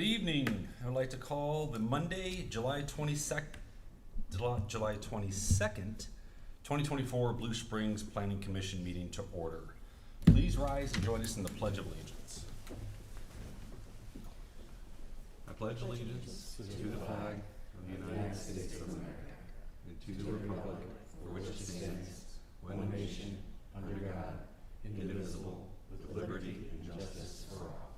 evening. I would like to call the Monday, July 22nd, 2024 Blue Springs Planning Commission meeting to order. Please rise and join us in the Pledge of Allegiance. I pledge allegiance to the flag of the United States of America and to the republic for which it stands, one nation, under God, indivisible, with liberty and justice for all.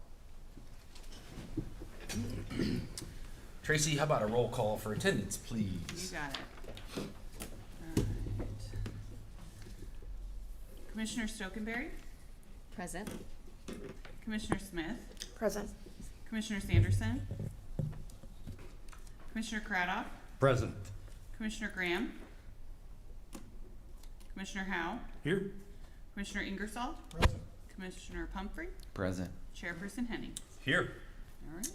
Tracy, how about a roll call for attendance, please? You got it. All right. Commissioner Stokenberry, Present. Commissioner Smith, Present. Commissioner Sanderson, Commissioner Craddock, Present. Commissioner Graham, Commissioner Howe, Here. Commissioner Ingersoll, Present. Commissioner Pumphrey, Present. Chairperson Henning. Here. All right.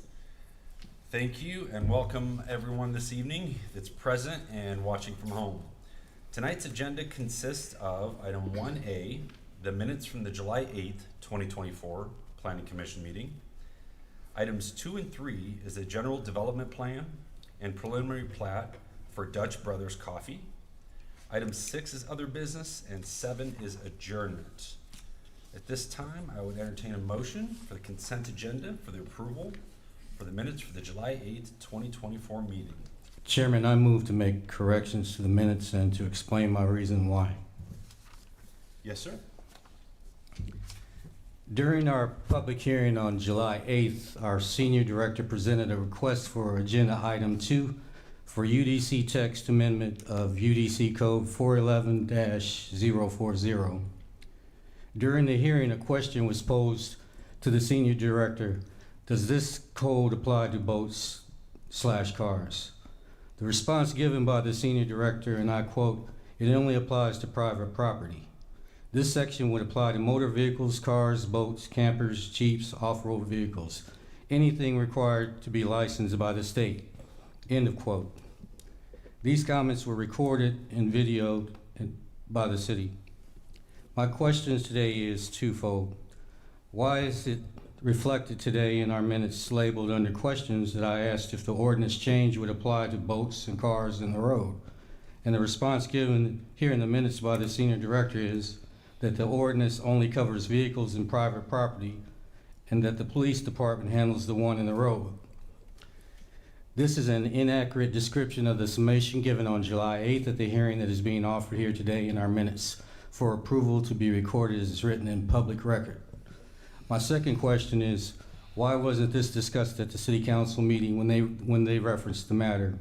Thank you and welcome everyone this evening that's present and watching from home. Tonight's agenda consists of item 1A, the minutes from the July 8th, 2024 Planning Commission meeting. Items 2 and 3 is a general development plan and preliminary plat for Dutch Brothers Coffee. Item 6 is other business and 7 is adjournment. At this time, I would entertain a motion for the consent agenda for the approval for the minutes for the July 8th, 2024 meeting. Chairman, I move to make corrections to the minutes and to explain my reason why. Yes, sir. During our public hearing on July 8th, our senior director presented a request for agenda item 2 for UDC text amendment of UDC code 411-040. During the hearing, a question was posed to the senior director: does this code apply to boats/cars? The response given by the senior director, and I quote, "It only applies to private property. This section would apply to motor vehicles, cars, boats, campers, jeeps, off-road vehicles, anything required to be licensed by the state." End of quote. These comments were recorded and videoed by the city. My question today is twofold. Why is it reflected today in our minutes labeled under questions that I asked if the ordinance change would apply to boats and cars in the road? And the response given here in the minutes by the senior director is that the ordinance only covers vehicles and private property and that the police department handles the one in the road. This is an inaccurate description of the summation given on July 8th at the hearing that is being offered here today in our minutes for approval to be recorded as written in public record. My second question is, why wasn't this discussed at the city council meeting when they referenced the matter?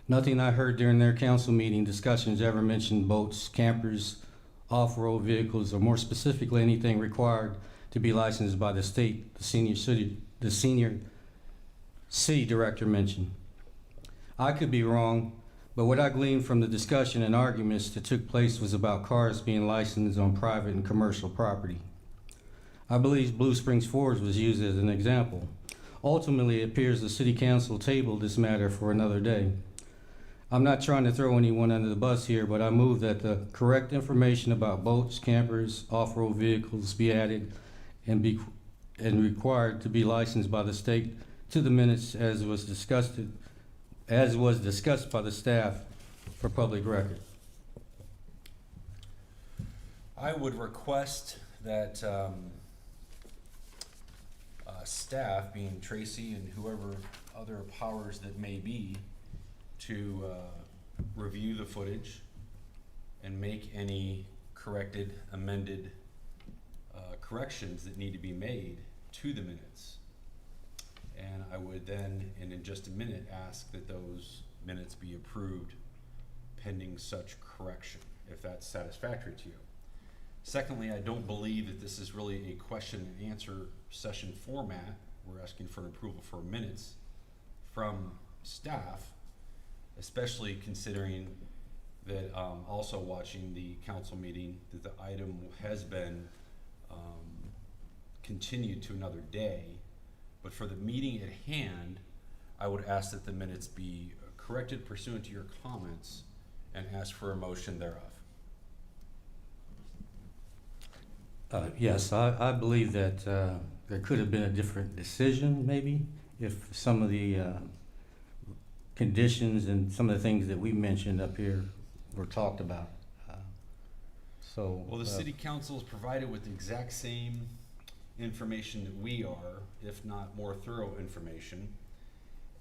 Nothing I heard during their council meeting discussions ever mentioned boats, campers, off-road vehicles, or more specifically anything required to be licensed by the state, the senior city director mentioned. I could be wrong, but what I gleaned from the discussion and arguments that took place was about cars being licensed on private and commercial property. I believe Blue Springs Forge was used as an example. Ultimately, it appears the city council tabled this matter for another day. I'm not trying to throw anyone under the bus here, but I move that the correct information about boats, campers, off-road vehicles be added and required to be licensed by the state to the minutes as was discussed by the staff for public record. I would request that staff, being Tracy and whoever other powers that may be, to review the footage and make any corrected, amended corrections that need to be made to the minutes. And I would then, and in just a minute, ask that those minutes be approved pending such correction, if that's satisfactory to you. Secondly, I don't believe that this is really a question and answer session format. We're asking for an approval for minutes from staff, especially considering that also watching the council meeting that the item has been continued to another day. But for the meeting at hand, I would ask that the minutes be corrected pursuant to your comments and ask for a motion thereof. Yes, I believe that there could have been a different decision maybe if some of the conditions and some of the things that we mentioned up here were talked about. Well, the city council is provided with the exact same information that we are, if not more thorough information.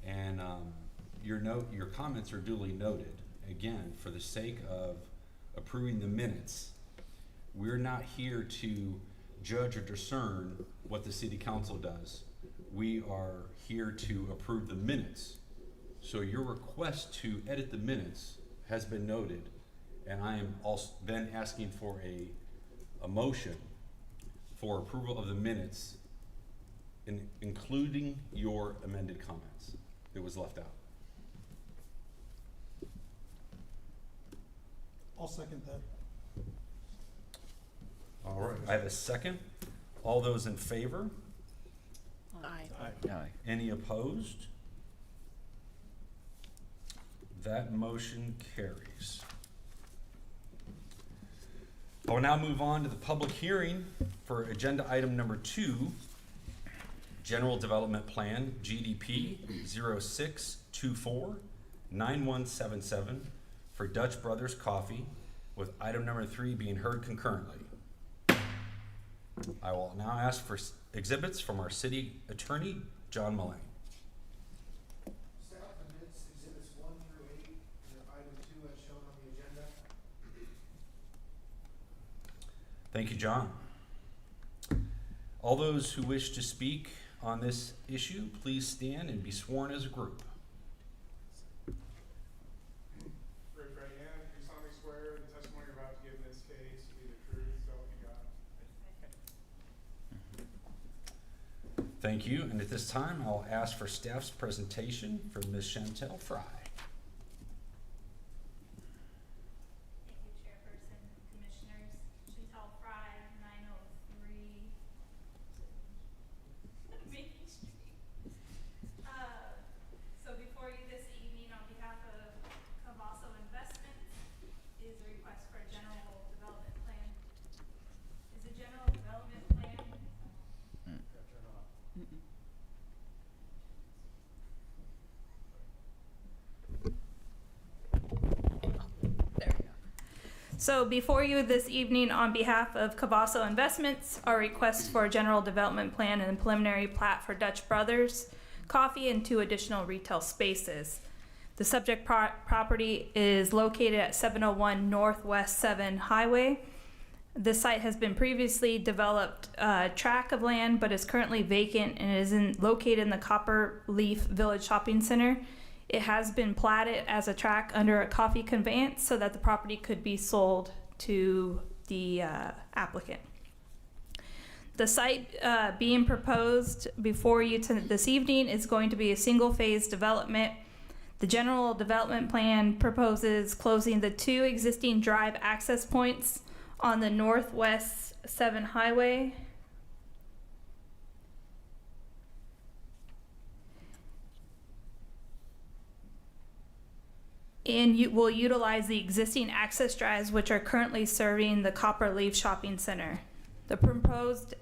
And your comments are duly noted. Again, for the sake of approving the minutes, we're not here to judge or discern what the city council does. We are here to approve the minutes. So your request to edit the minutes has been noted, and I am also then asking for a motion for approval of the minutes, including your amended comments that was left out. I'll second that. All right, I have a second. All those in favor? Aye. Any opposed? That motion carries. I will now move on to the public hearing for agenda item number 2, General Development Plan, GDP 0624-9177 for Dutch Brothers Coffee, with item number 3 being heard concurrently. I will now ask for exhibits from our city attorney, John Mullane. Staff admits exhibits 1 through 8 and item 2 as shown on the agenda. Thank you, John. All those who wish to speak on this issue, please stand and be sworn as a group. Raise your right hand. Do you solemnly swear the testimony you're about to give in this case will be the truth, so help you God? Thank you, and at this time, I'll ask for staff's presentation for Ms. Chantel Fry. Thank you, Chairperson, Commissioners. Chantel Fry, 903 Main Street. So before you this evening, on behalf of Cavasso Investments, is a request for a general development plan. Is a general development plan So before you this evening, on behalf of Cavasso Investments, our request for a general development plan and preliminary plat for Dutch Brothers Coffee and 2 additional retail spaces. The subject property is located at 701 Northwest 7 Highway. This site has been previously developed tract of land, but is currently vacant and is located in the Copper Leaf Village Shopping Center. It has been platted as a tract under a coffee conveyance so that the property could be sold to the applicant. The site being proposed before you this evening is going to be a single-phase development. The general development plan proposes closing the 2 existing drive access points on the Northwest 7 Highway. And you will utilize the existing access drives which are currently serving the Copper Leaf Shopping Center. The proposed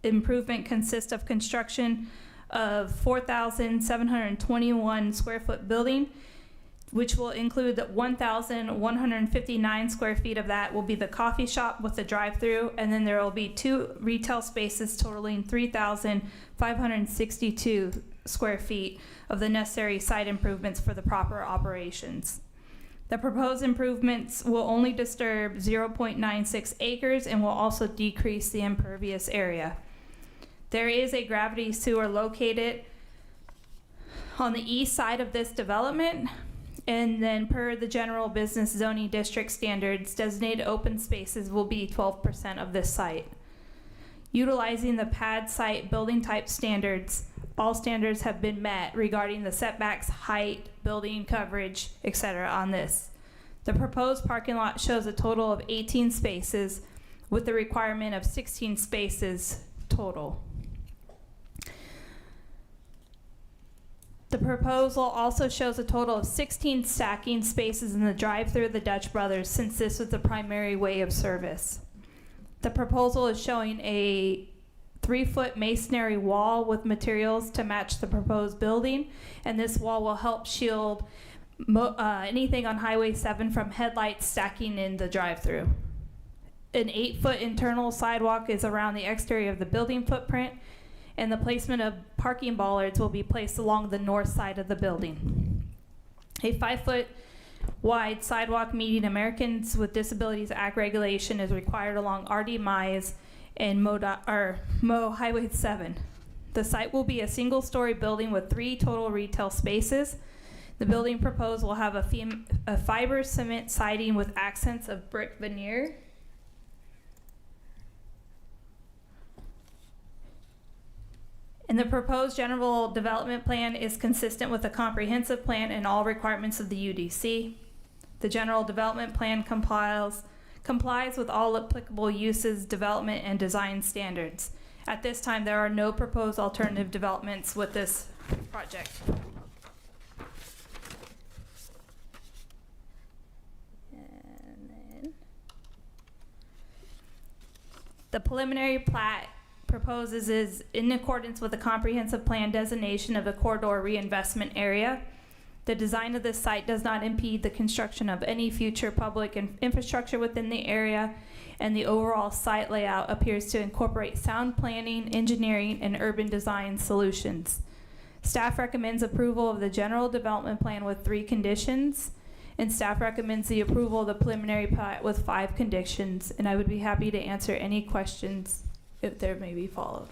improvement consists of construction of 4,721 square foot building, which will include the 1,159 square feet of that will be the coffee shop with the drive-through, and then there will be 2 retail spaces totaling 3,562 square feet of the necessary site improvements for the proper operations. The proposed improvements will only disturb 0.96 acres and will also decrease the impervious area. There is a gravity sewer located on the east side of this development, and then per the general business zoning district standards, designated open spaces will be 12% of this site. Utilizing the pad site building type standards, all standards have been met regarding the setbacks, height, building coverage, etc. on this. The proposed parking lot shows a total of 18 spaces with the requirement of 16 spaces total. The proposal also shows a total of 16 stacking spaces in the drive-through of the Dutch Brothers, since this was the primary way of service. The proposal is showing a 3-foot masonry wall with materials to match the proposed building, and this wall will help shield anything on Highway 7 from headlights stacking in the drive-through. An 8-foot internal sidewalk is around the exterior of the building footprint, and the placement of parking bollards will be placed along the north side of the building. A 5-foot wide sidewalk meeting Americans with Disabilities Act regulation is required along RD Mize and Mo Highway 7. The site will be a single-story building with 3 total retail spaces. The building proposed will have a fiber cement siding with accents of brick veneer. And the proposed general development plan is consistent with the comprehensive plan and all requirements of the UDC. The general development plan complies with all applicable uses, development, and design standards. At this time, there are no proposed alternative developments with this project. And then the preliminary plat proposes is in accordance with the comprehensive plan designation of a corridor reinvestment area. The design of this site does not impede the construction of any future public infrastructure within the area, and the overall site layout appears to incorporate sound planning, engineering, and urban design solutions. Staff recommends approval of the general development plan with 3 conditions, and staff recommends the approval of the preliminary plat with 5 conditions, and I would be happy to answer any questions if there may be followed.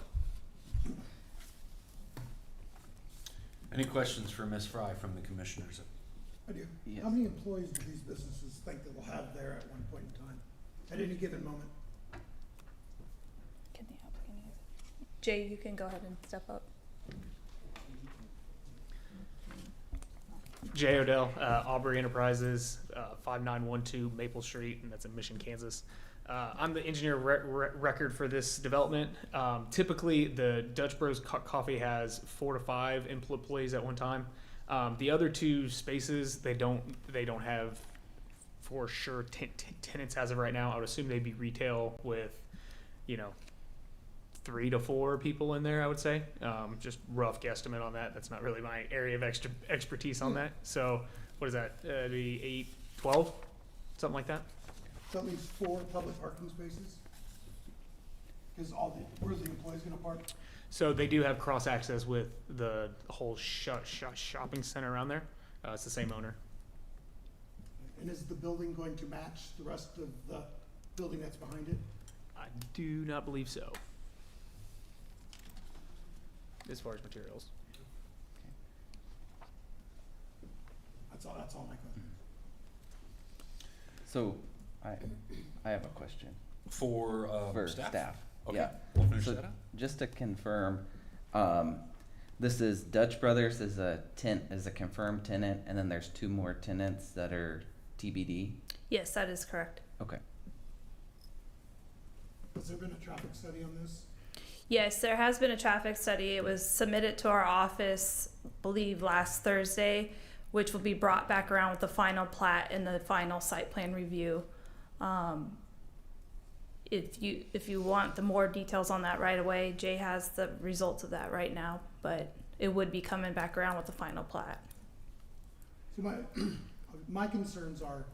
Any questions for Ms. Fry from the commissioners? I do. Yes. How many employees do these businesses think that we'll have there at one point in time, at any given moment? Can the applicant answer? Jay, you can go ahead and step up. Jay Odell, Aubrey Enterprises, 5912 Maple Street, and that's in Mission, Kansas. I'm the engineer record for this development. Typically, the Dutch Bros Coffee has 4 to 5 employees at one time. The other 2 spaces, they don't have for sure tenants as of right now. I would assume they'd be retail with, 3 to 4 people in there, I would say. Just rough guesstimate on that. That's not really my area of expertise on that. So what is that? Be 8, 12? Something like that? So that means 4 public parking spaces? Because where's the employees gonna park? So they do have cross access with the whole shopping center around there. It's the same owner. And is the building going to match the rest of the building that's behind it? I do not believe so. As far as materials. That's all my question. So, I have a question For for staff? staff. Okay, Yeah. we'll finish So that up. just to confirm, this is Dutch Brothers is a confirmed tenant, and then there's 2 more tenants that are TBD. Yes, that is correct. Okay. Has there been a traffic study on this? Yes, there has been a traffic study. It was submitted to our office, I believe, last Thursday, which will be brought back around with the final plat and the final site plan review. If you want the more details on that right away, Jay has the results of that right now, but it would be coming back around with the final plat. So my concerns are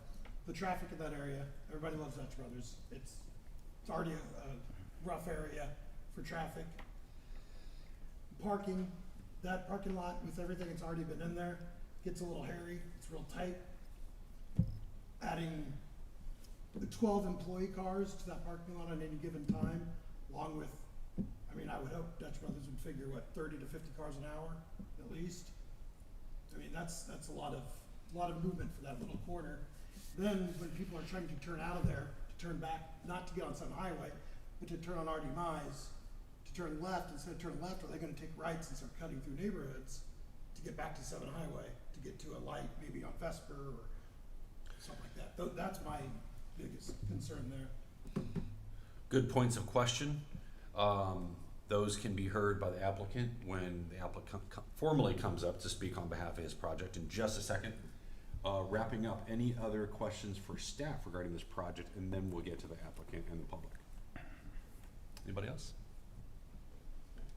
the traffic in that area. Everybody loves Dutch Brothers. It's already a rough area for traffic. Parking, that parking lot with everything that's already been in there gets a little hairy. It's real tight. Adding the 12 employee cars to that parking lot on any given time, along with, I would hope Dutch Brothers would figure, 30 to 50 cars an hour at least. That's a lot of movement for that little corner. Then when people are trying to turn out of there, to turn back, not to get on some highway, but to turn on RD Mize, to turn left, instead of turning left, are they gonna take rights and start cutting through neighborhoods to get back to 7 Highway, to get to a light, maybe on Vesper or something like that? That's my biggest concern there. Good points of question. Those can be heard by the applicant when the applicant formally comes up to speak on behalf of his project in just a second. Wrapping up, any other questions for staff regarding this project, and then we'll get to the applicant and the public. Anybody else?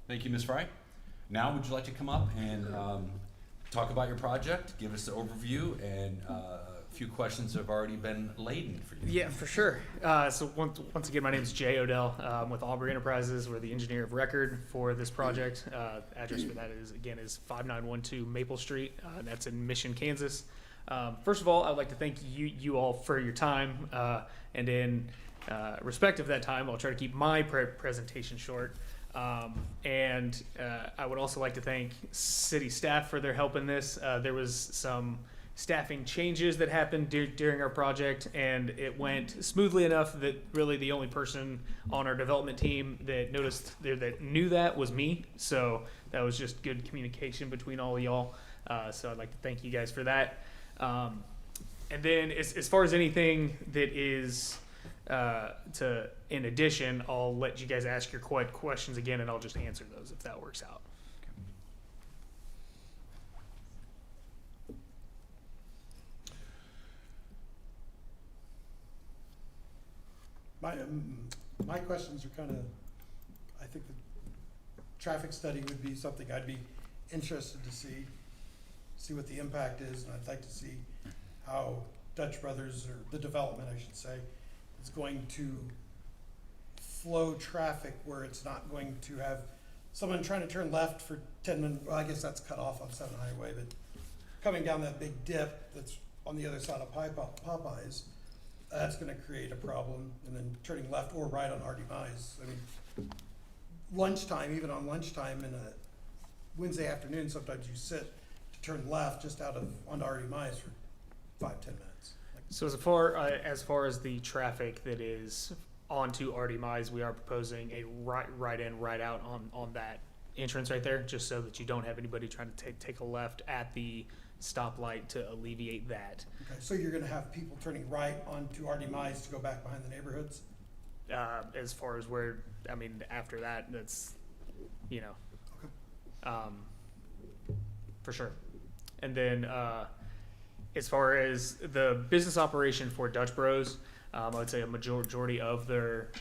Thank you, Ms. Fry. Now, would you like to come up and talk about your project, give us the overview, and a few questions have already been laden for you? Yeah, for sure. So once again, my name is Jay Odell. I'm with Aubrey Enterprises. We're the engineer of record for this project. Address for that is 5912 Maple Street. That's in Mission, Kansas. First of all, I'd like to thank you all for your time. And in respect of that time, I'll try to keep my presentation short. And I would also like to thank city staff for their help in this. There was some staffing changes that happened during our project, and it went smoothly enough that really the only person on our development team that that knew that was me. So that was just good communication between all of y'all. So I'd like to thank you guys for that. And then as far as anything that is in addition, I'll let you guys ask your questions again, and I'll just answer those if that works out. My questions are kind of, I think the traffic study would be something I'd be interested to see what the impact is, and I'd like to see how Dutch Brothers, or the development, I should say, is going to flow traffic where it's not going to have someone trying to turn left for 10 minutes, well, I guess that's cut off on 7 Highway, but coming down that big dip that's on the other side of Popeyes, that's gonna create a problem, and then turning left or right on Hardy Mize. I mean, lunchtime, even on lunchtime in a Wednesday afternoon, sometimes you sit to turn left just onto Hardy Mize for 5-10 minutes. So as far as the traffic that is onto Artie Mize, we are proposing a right in, right out on that entrance right there, just so that you don't have anybody trying to take a left at the stoplight to alleviate that. Okay, so you're gonna have people turning right onto Hardy Mize to go back behind the neighborhoods? As far as after that, that's, for sure. And then as far as the business operation for Dutch Bros, I would say a majority of their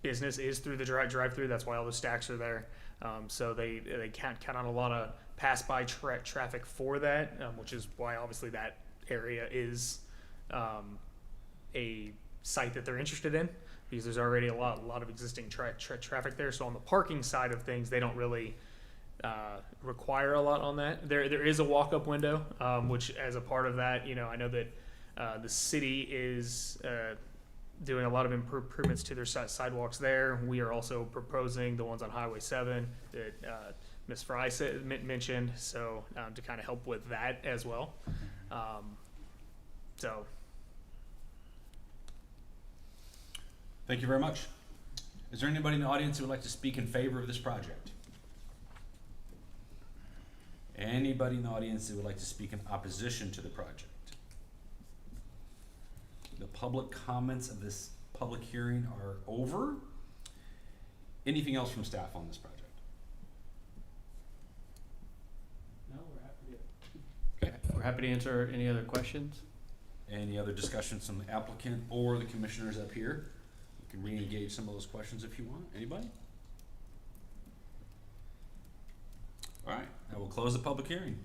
business is through the drive-through. That's why all the stacks are there. So they can't count on a lot of pass-by traffic for that, which is why obviously that area is a site that they're interested in, because there's already a lot of existing traffic there. So on the parking side of things, they don't really require a lot on that. There is a walk-up window, which as a part of that, I know that the city is doing a lot of improvements to their sidewalks there. We are also proposing the ones on Highway 7 that Ms. Fry mentioned, so to kind of help with that as well. So. Thank you very much. Is there anybody in the audience who would like to speak in favor of this project? Anybody in the audience that would like to speak in opposition to the project? The public comments of this public hearing are over. Anything else from staff on this project? No, we're happy to answer any other questions. Any other discussions from the applicant or the commissioners up here? You can re-engage some of those questions if you want. Anybody? All right, I will close the public hearing.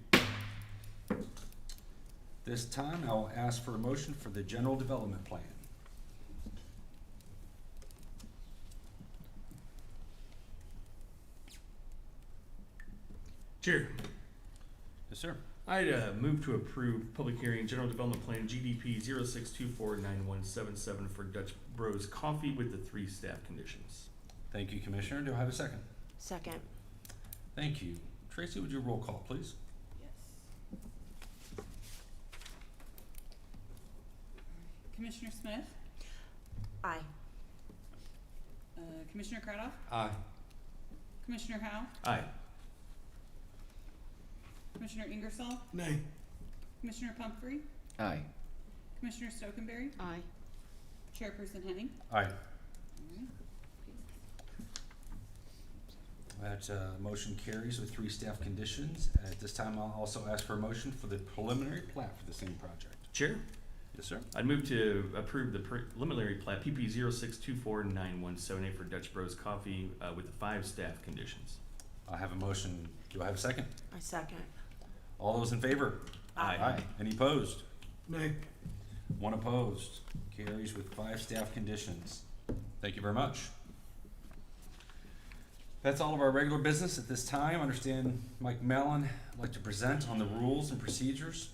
This time, I will ask for a motion for the general development plan. Chair, Yes, sir. I'd move to approve public hearing general development plan GDP 06249177 for Dutch Bros Coffee with the 3 staff conditions. Thank you, Commissioner. Do I have a second? Second. Thank you. Tracy, would you roll call, please? Yes. Commissioner Smith, Aye. Commissioner Cradoff, Aye. Commissioner Howe, Aye. Commissioner Ingersoll, Nay. Commissioner Pumphrey, Aye. Commissioner Stokenberry, Aye. Chairperson Henning. Aye. Alright. That motion carries with 3 staff conditions. At this time, I'll also ask for a motion for the preliminary plat for the same project. Chair, Yes, sir. I'd move to approve the preliminary plat PP 06249178 for Dutch Bros Coffee with the 5 staff conditions. I have a motion. Do I have a second? I second. All those in favor? Aye. Any opposed? Nay. One opposed. Carries with 5 staff conditions. Thank you very much. That's all of our regular business at this time. I understand Mike Mellon would like to present on the rules and procedures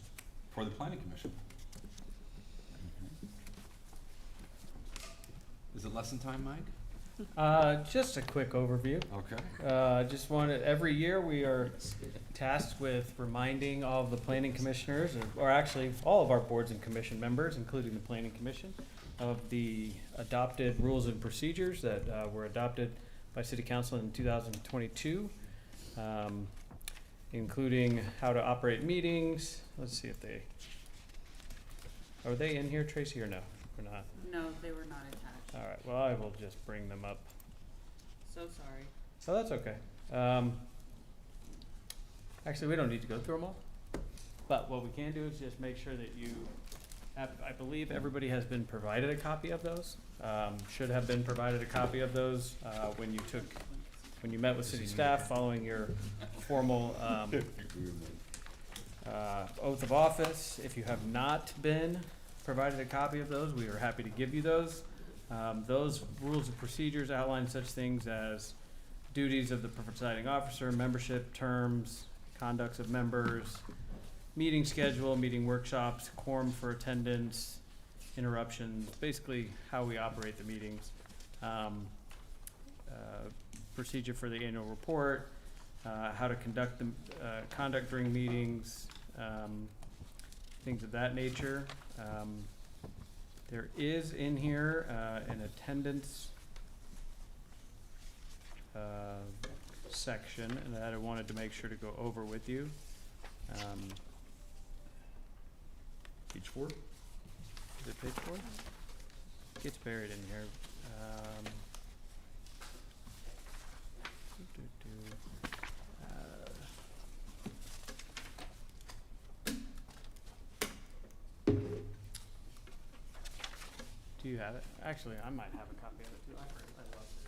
for the planning commission. Is it lesson time, Mike? Just a quick overview. Okay. Just wanted, every year we are tasked with reminding all of the planning commissioners, or actually all of our boards and commission members, including the planning commission, of the adopted rules and procedures that were adopted by City Council in 2022, including how to operate meetings. Let's see if they, are they in here, Tracy, or no? Or not? No, they were not attached. All right, well, I will just bring them up. So sorry. So that's okay. Actually, we don't need to go through them all. But what we can do is just make sure that you have, I believe everybody has been provided a copy of those. Should have been provided a copy of those, when you met with city staff following your formal, oath of office. If you have not been provided a copy of those, we are happy to give you those. Those rules and procedures outline such things as duties of the presiding officer, membership terms, conducts of members, meeting schedule, meeting workshops, quorum for attendance, interruptions, basically how we operate the meetings. Procedure for the annual report, how to conduct during meetings, things of that nature. There is in here an attendance section that I wanted to make sure to go over with you. Page 4. Is it page 4? It's buried in here. Do you have it? Actually, I might have a copy of it too. I lost it.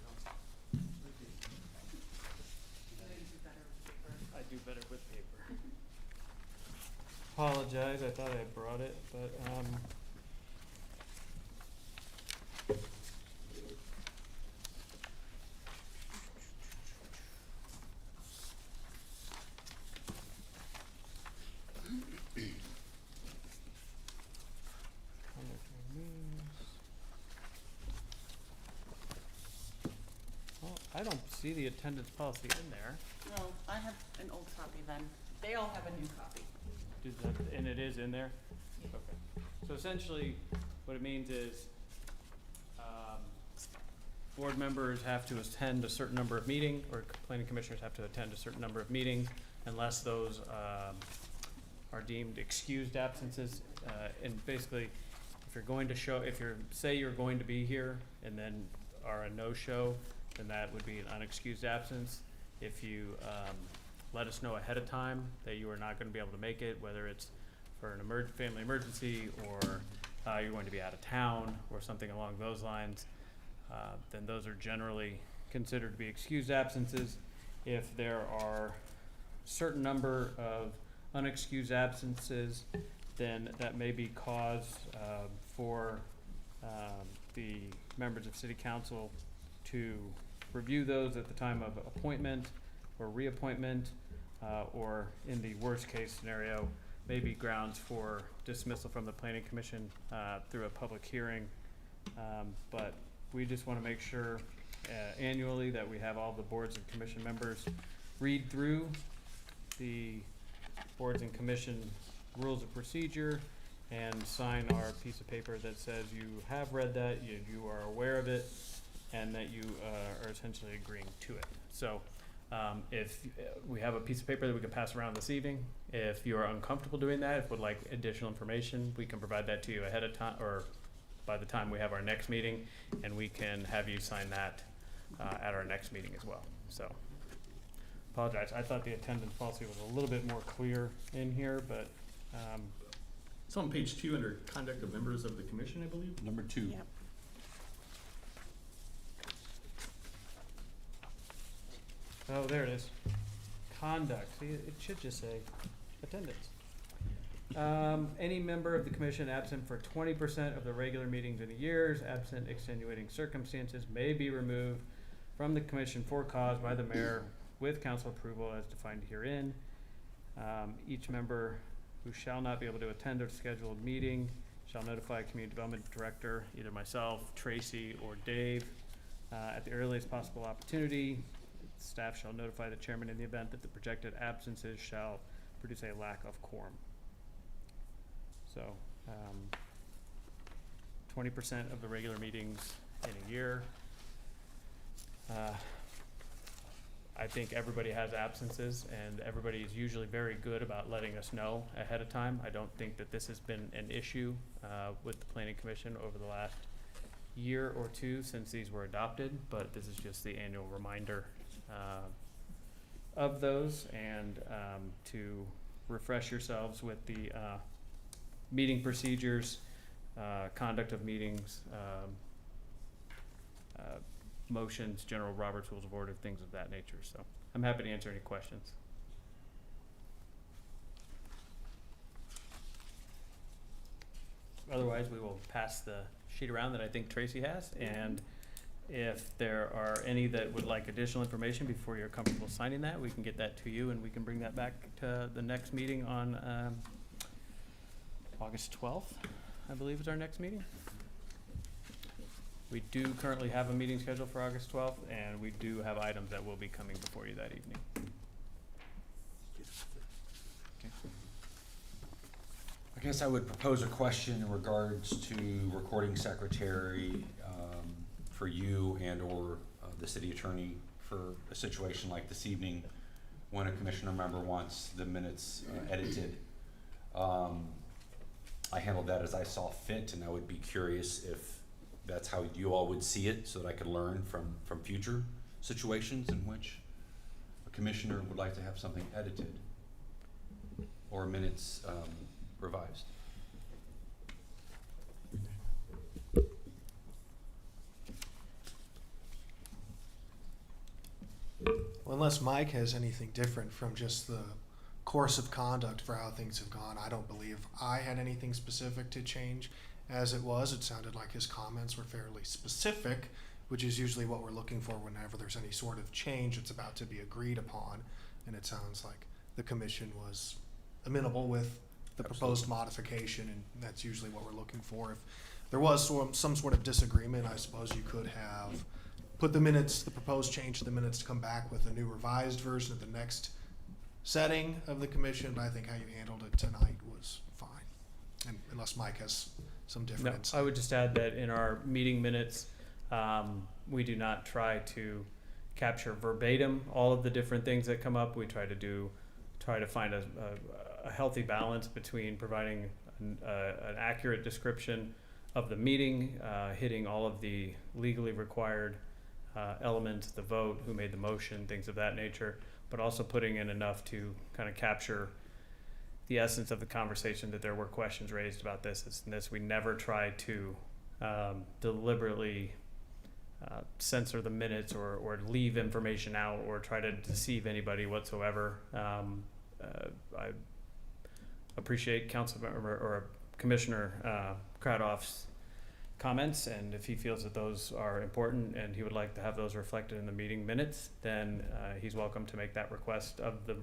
I do better with paper. Apologize, I thought I had brought it, but, well, I don't see the attendance policy in there. No, I have an old copy then. They all have a new copy. Is that, and it is in there? Okay. So essentially, what it means is, board members have to attend a certain number of meetings, or planning commissioners have to attend a certain number of meetings, unless those, are deemed excused absences. And basically, if you're going to show, say you're going to be here, and then are a no-show, then that would be an unexcused absence. If you, let us know ahead of time that you are not gonna be able to make it, whether it's for an family emergency, or you're going to be out of town, or something along those lines, then those are generally considered to be excused absences. If there are certain number of unexcused absences, then that may be cause for the members of city council to review those at the time of appointment or reappointment, or in the worst case scenario, maybe grounds for dismissal from the planning commission through a public hearing. But we just want to make sure annually that we have all the boards and commission members read through the boards and commission rules of procedure and sign our piece of paper that says you have read that, you are aware of it, and that you are essentially agreeing to it. So if we have a piece of paper that we can pass around this evening, if you are uncomfortable doing that, if would like additional information, we can provide that to you ahead of time, or by the time we have our next meeting, and we can have you sign that at our next meeting as well. So apologize, I thought the attendance policy was a little bit more clear in here, but It's on page 2 under conduct of members of the commission, I believe. Number 2. Yep. Oh, there it is. Conduct. See, it should just say attendance. Any member of the commission absent for 20% of the regular meetings in a year, absent extenuating circumstances, may be removed from the commission for cause by the mayor with council approval as defined herein. Each member who shall not be able to attend a scheduled meeting shall notify community development director, either myself, Tracy, or Dave, at the earliest possible opportunity. Staff shall notify the chairman in the event that the projected absences shall produce a lack of quorum. So, 20% of the regular meetings in a year. I think everybody has absences, and everybody is usually very good about letting us know ahead of time. I don't think that this has been an issue with the planning commission over the last year or two since these were adopted, but this is just the annual reminder of those, and to refresh yourselves with the meeting procedures, conduct of meetings, motions, general Robert's Rules of Order, things of that nature. So I'm happy to answer any questions. Otherwise, we will pass the sheet around that I think Tracy has, and if there are any that would like additional information before you're comfortable signing that, we can get that to you, and we can bring that back to the next meeting on August 12th, I believe is our next meeting. We do currently have a meeting scheduled for August 12th, and we do have items that will be coming before you that evening. I guess I would propose a question in regards to recording secretary for you and or the city attorney for a situation like this evening when a commissioner member wants the minutes edited. I handled that as I saw fit, and I would be curious if that's how you all would see it, so that I could learn from future situations in which a commissioner would like to have something edited or minutes revised. Well, unless Mike has anything different from just the course of conduct for how things have gone, I don't believe I had anything specific to change. As it was, it sounded like his comments were fairly specific, which is usually what we're looking for whenever there's any sort of change that's about to be agreed upon. And it sounds like the commission was amenable with the proposed modification, and that's usually what we're looking for. If there was some sort of disagreement, I suppose you could have put the minutes, the proposed change to the minutes, to come back with a new revised version at the next setting of the commission, but I think how you handled it tonight was fine. And unless Mike has some different No, insight. I would just add that in our meeting minutes, we do not try to capture verbatim all of the different things that come up. We try to find a healthy balance between providing an accurate description of the meeting, hitting all of the legally required elements, the vote, who made the motion, things of that nature, but also putting in enough to kind of capture the essence of the conversation, that there were questions raised about this and this. We never try to deliberately censor the minutes or leave information out or try to deceive anybody whatsoever. I appreciate Councilmember or Commissioner Cradoff's comments, and if he feels that those are important and he would like to have those reflected in the meeting minutes, then he's welcome to make that request of the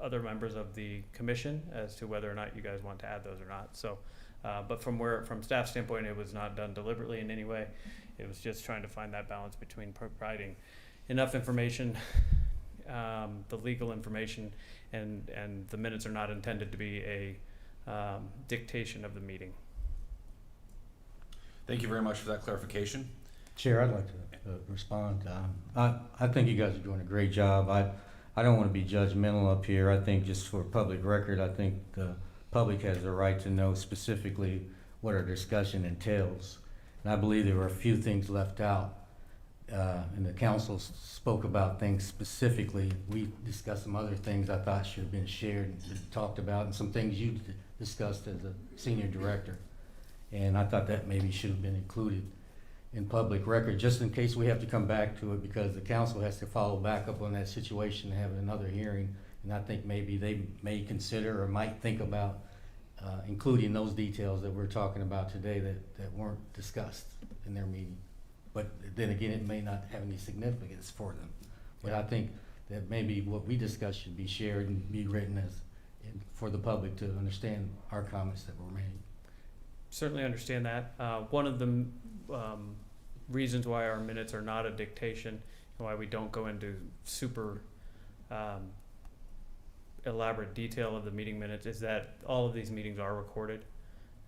other members of the commission as to whether or not you guys want to add those or not. So, but from staff standpoint, it was not done deliberately in any way. It was just trying to find that balance between providing enough information, the legal information, and the minutes are not intended to be a dictation of the meeting. Thank you very much for that clarification. Chair, I'd like to respond. I think you guys are doing a great job. I don't want to be judgmental up here. I think just for public record, I think the public has the right to know specifically what our discussion entails. And I believe there were a few things left out and the council spoke about things specifically. We discussed some other things I thought should have been shared and talked about, and some things you discussed as a senior director. And I thought that maybe should have been included in public record, just in case we have to come back to it, because the council has to follow back up on that situation and have another hearing. And I think maybe they may consider or might think about including those details that we're talking about today that weren't discussed in their meeting. But then again, it may not have any significance for them. But I think that maybe what we discussed should be shared and be written for the public to understand our comments that were made. Certainly understand that. One of the reasons why our minutes are not a dictation and why we don't go into super elaborate detail of the meeting minutes is that all of these meetings are recorded.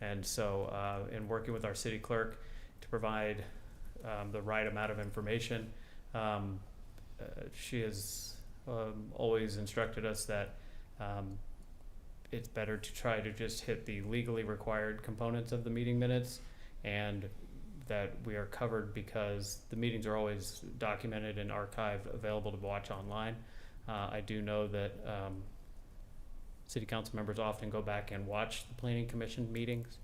And so in working with our city clerk to provide the right amount of information, she has always instructed us that it's better to try to just hit the legally required components of the meeting minutes, and that we are covered because the meetings are always documented and archived, available to watch online. I do know that city council members often go back and watch the planning commission meetings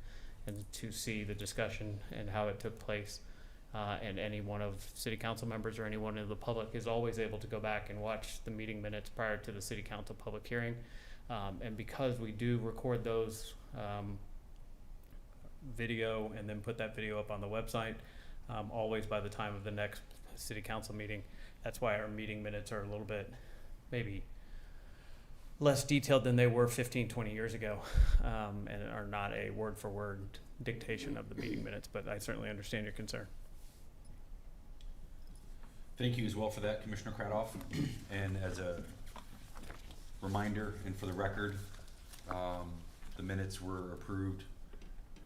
and to see the discussion and how it took place. And any one of city council members or anyone in the public is always able to go back and watch the meeting minutes prior to the city council public hearing. And because we do record those video and then put that video up on the website, always by the time of the next city council meeting, that's why our meeting minutes are a little bit maybe less detailed than they were 15, 20 years ago, and are not a word for word dictation of the meeting minutes, but I certainly understand your concern. Thank you as well for that, Commissioner Cradoff. And as a reminder and for the record, the minutes were approved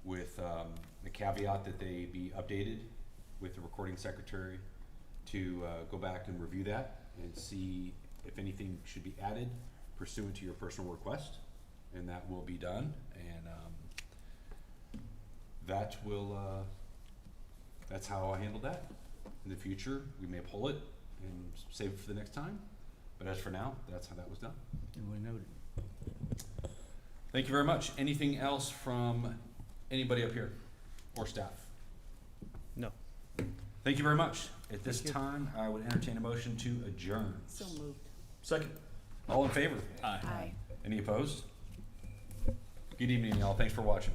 with the caveat that they be updated with the recording secretary to go back and review that and see if anything should be added pursuant to your personal request, and that will be done. And that will that's how I handled that. In the future, we may pull it and save it for the next time, but as for now, that's how that was done. And we noted. Thank you very much. Anything else from anybody up here or staff? No. Thank you very much. At this time, I would entertain a motion to adjourn. So moved. Second. All in favor? Aye. Any opposed? Good evening, y'all. Thanks for watching.